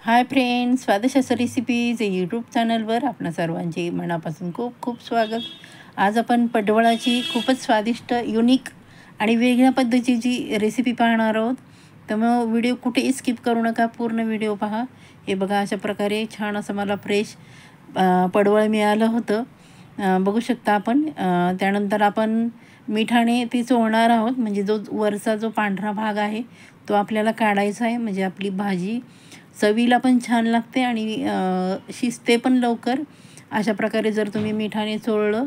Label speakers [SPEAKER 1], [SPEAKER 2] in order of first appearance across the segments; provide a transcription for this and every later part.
[SPEAKER 1] Hi friends, स्वादिष्ट recipes YouTube चॅनलवर आपणा सर्वांचे मनापासून खूप खूप स्वागत. आज आपण पडवळाची खूपच स्वादिष्ट युनिक आणि वेगळ्या पद्धतीची रेसिपी पाहणार आहोत. त्यामुळे व्हिडिओ कुठेही स्किप करू नका, पूर्ण व्हिडिओ पहा. हे बघा, अशा प्रकारे छान असं मला फ्रेश पडवळ मिळालं होतं. बघू शकता आपण. त्यानंतर आपण मिठाने ती चोळणार आहोत, म्हणजे जो वरचा जो पांढरा भाग आहे तो आपल्याला काढायचा आहे. म्हणजे आपली भाजी चवीला पण छान लागते आणि शिजते पण लवकर. अशा प्रकारे जर तुम्ही मिठाने चोळलं,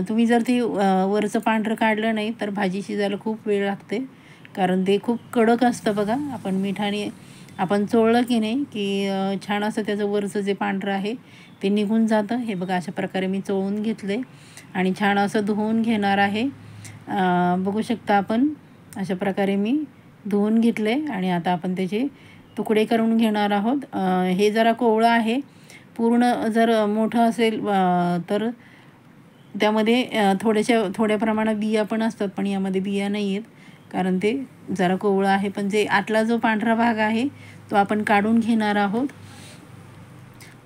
[SPEAKER 1] तुम्ही जर ती वरचं पांढरं काढलं नाही तर भाजी शिजायला खूप वेळ लागते, कारण ते खूप कडक असतं. बघा, आपण मिठाने आपण चोळलं की नाही की छान असं त्याचं वरचं जे पांढरं आहे ते निघून जातं. हे बघा, अशा प्रकारे मी चोळून घेतले आणि छान असं धुवून घेणार आहे. बघू शकता आपण, अशा प्रकारे मी धुवून घेतले आणि आता आपण त्याचे तुकडे करून घेणार आहोत. हे जरा कोवळं आहे. पूर्ण जर मोठं असेल तर त्यामध्ये थोड्या प्रमाणात बिया पण असतात, पण यामध्ये बिया नाही आहेत कारण ते जरा कोवळं आहे. पण जे आतला जो पांढरा भाग आहे तो आपण काढून घेणार आहोत.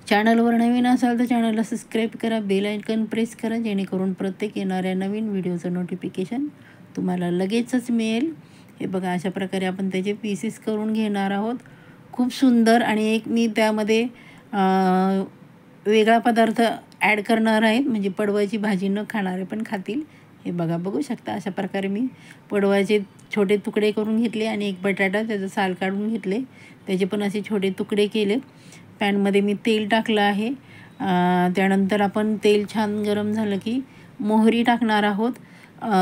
[SPEAKER 1] चॅनलवर नवीन असाल तर चॅनलला सबस्क्राईब करा, बेल आयकॉन प्रेस करा, जेणेकरून प्रत्येक येणाऱ्या नवीन व्हिडिओचं नोटिफिकेशन तुम्हाला लगेचच मिळेल. हे बघा, अशा प्रकारे आपण त्याचे पीसेस करून घेणार आहोत. खूप सुंदर. आणि एक मी त्यामध्ये वेगळा पदार्थ ॲड करणार आहे, म्हणजे पडवळाची भाजी न खाणारे पण खातील. हे बघा, बघू शकता, अशा प्रकारे मी पडवळाचे छोटे तुकडे करून घेतले आणि एक बटाटा त्याचं साल काढून घेतले, त्याचे पण असे छोटे तुकडे केले. पॅनमध्ये मी तेल टाकलं आहे. त्यानंतर आपण तेल छान गरम झालं की मोहरी टाकणार आहोत.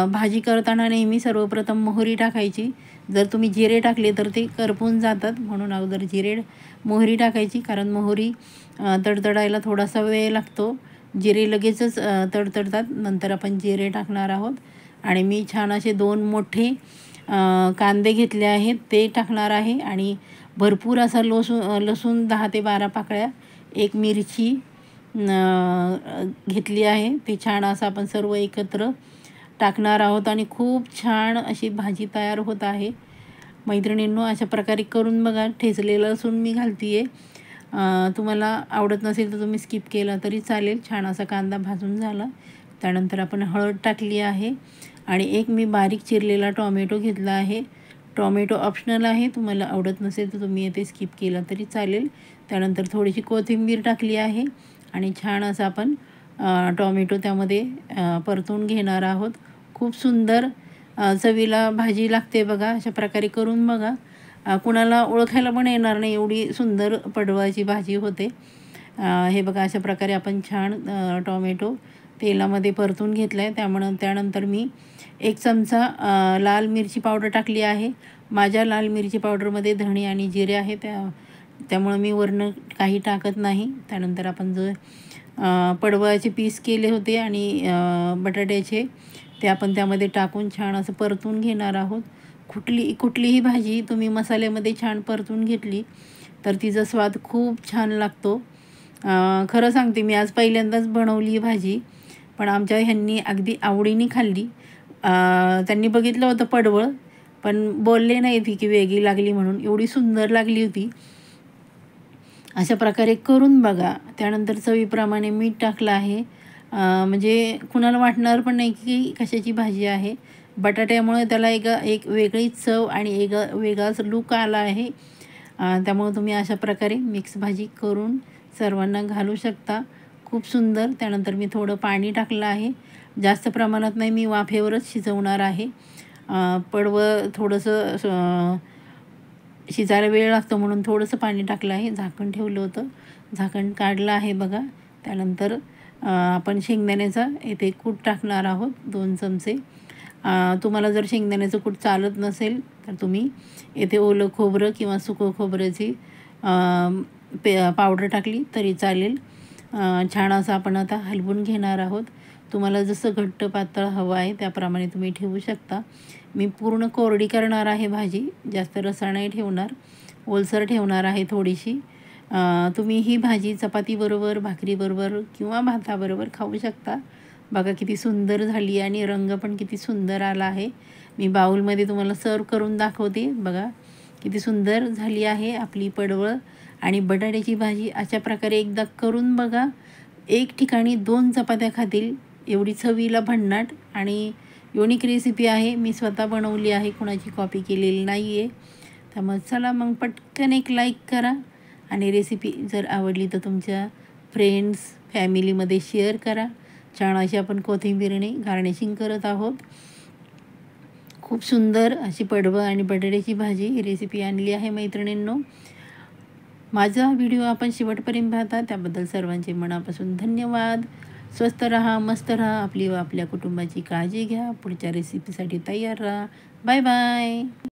[SPEAKER 1] भाजी करताना नेहमी सर्वप्रथम मोहरी टाकायची. जर तुम्ही जिरे टाकले तर ते करपून जातात, म्हणून अगोदर मोहरी टाकायची, कारण मोहरी तडतडायला थोडासा वेळ लागतो. जिरे लगेचच तडतडतात. नंतर आपण जिरे टाकणार आहोत आणि मी छान असे 2 मोठे कांदे घेतले आहेत ते टाकणार आहे आणि भरपूर असा लसूण 10 ते 12 पाकळ्या, एक मिरची घेतली आहे. ते छान असं आपण सर्व एकत्र टाकणार आहोत आणि खूप छान अशी भाजी तयार होत आहे. मैत्रिणींनो, अशा प्रकारे करून बघा. ठेचलेलं लसूण मी घालते आहे. तुम्हाला आवडत नसेल तर तुम्ही स्किप केला तरी चालेल. छान असा कांदा भाजून झाला. त्यानंतर आपण हळद टाकली आहे आणि एक मी बारीक चिरलेला टॉमॅटो घेतला आहे. टॉमॅटो ऑप्शनल आहे, तुम्हाला आवडत नसेल तर तुम्ही येथे स्किप केला तरी चालेल. त्यानंतर थोडीशी कोथिंबीर टाकली आहे आणि छान असं आपण टॉमॅटो त्यामध्ये परतून घेणार आहोत. खूप सुंदर चवीला भाजी लागते. बघा, अशा प्रकारे करून बघा. कुणाला ओळखायला पण येणार नाही, एवढी सुंदर पडवळाची भाजी होते. हे बघा, अशा प्रकारे आपण छान टॉमॅटो तेलामध्ये परतून घेतला आहे. त्यानंतर मी 1 चमचा लाल मिरची पावडर टाकली आहे. माझ्या लाल मिरची पावडरमध्ये धणे आणि जिरे आहे, त्यामुळं मी वरनं काही टाकत नाही. त्यानंतर आपण जो पडवळाचे पीस केले होते आणि बटाट्याचे, ते आपण त्यामध्ये टाकून छान असं परतून घेणार आहोत. कुठलीही भाजी तुम्ही मसाल्यामध्ये छान परतून घेतली तर तिचा स्वाद खूप छान लागतो. खरं सांगते, मी आज पहिल्यांदाच बनवली ही भाजी, पण आमच्या ह्यांनी अगदी आवडीने खाल्ली. त्यांनी बघितलं होतं पडवळ, पण बोलले नाही ती की वेगळी लागली म्हणून. एवढी सुंदर लागली होती. अशा प्रकारे करून बघा. त्यानंतर चवीप्रमाणे मीठ टाकलं आहे. म्हणजे कुणाला वाटणार पण नाही की कशाची भाजी आहे. बटाट्यामुळे त्याला एक वेगळीच चव आणि वेगळाच लूक आला आहे. त्यामुळे तुम्ही अशा प्रकारे मिक्स भाजी करून सर्वांना घालू शकता. खूप सुंदर. त्यानंतर मी थोडं पाणी टाकलं आहे. जास्त प्रमाणात नाही, मी वाफेवरच शिजवणार आहे. पडवळ थोडंसं शिजायला वेळ लागतो म्हणून थोडंसं पाणी टाकलं आहे. झाकण ठेवलं होतं, झाकण काढलं आहे बघा. त्यानंतर आपण शेंगदाण्याचा येथे कूट टाकणार आहोत, 2 चमचे. तुम्हाला जर शेंगदाण्याचं कूट चालत नसेल तर तुम्ही येथे ओलं खोबरं किंवा सुकं खोबऱ्याची पावडर टाकली तरी चालेल. छान असं आपण आता हलवून घेणार आहोत. तुम्हाला जसं घट्ट पातळ हवं आहे त्याप्रमाणे तुम्ही ठेवू शकता. मी पूर्ण कोरडी करणार आहे भाजी, जास्त रसा नाही ठेवणार, ओलसर ठेवणार आहे थोडीशी. तुम्ही ही भाजी चपातीबरोबर, भाकरीबरोबर किंवा भाताबरोबर खाऊ शकता. बघा किती सुंदर झाली आणि रंग पण किती सुंदर आला आहे. मी बाउलमध्ये तुम्हाला सर्व करून दाखवते. बघा किती सुंदर झाली आहे आपली पडवळ आणि बटाट्याची भाजी. अशा प्रकारे एकदा करून बघा. एक ठिकाणी 2 चपात्या खातील एवढी चवीला भन्नाट आणि युनिक रेसिपी आहे. मी स्वतः बनवली आहे, कुणाची कॉपी केलेली नाही आहे. त्यामुळे चला मग पटकन एक लाईक करा आणि रेसिपी जर आवडली तर तुमच्या फ्रेंड्स फॅमिलीमध्ये शेअर करा. छान अशी आपण कोथिंबीरने गार्निशिंग करत आहोत. खूप सुंदर अशी पडवळ आणि बटाट्याची भाजी ही रेसिपी आणली आहे मैत्रिणींनो. माझा व्हिडिओ आपण शेवटपर्यंत पाहता त्याबद्दल सर्वांचे मनापासून धन्यवाद. स्वस्त राहा, मस्त राहा, आपली व आपल्या कुटुंबाची काळजी घ्या. पुढच्या रेसिपीसाठी तयार राहा. Bye bye.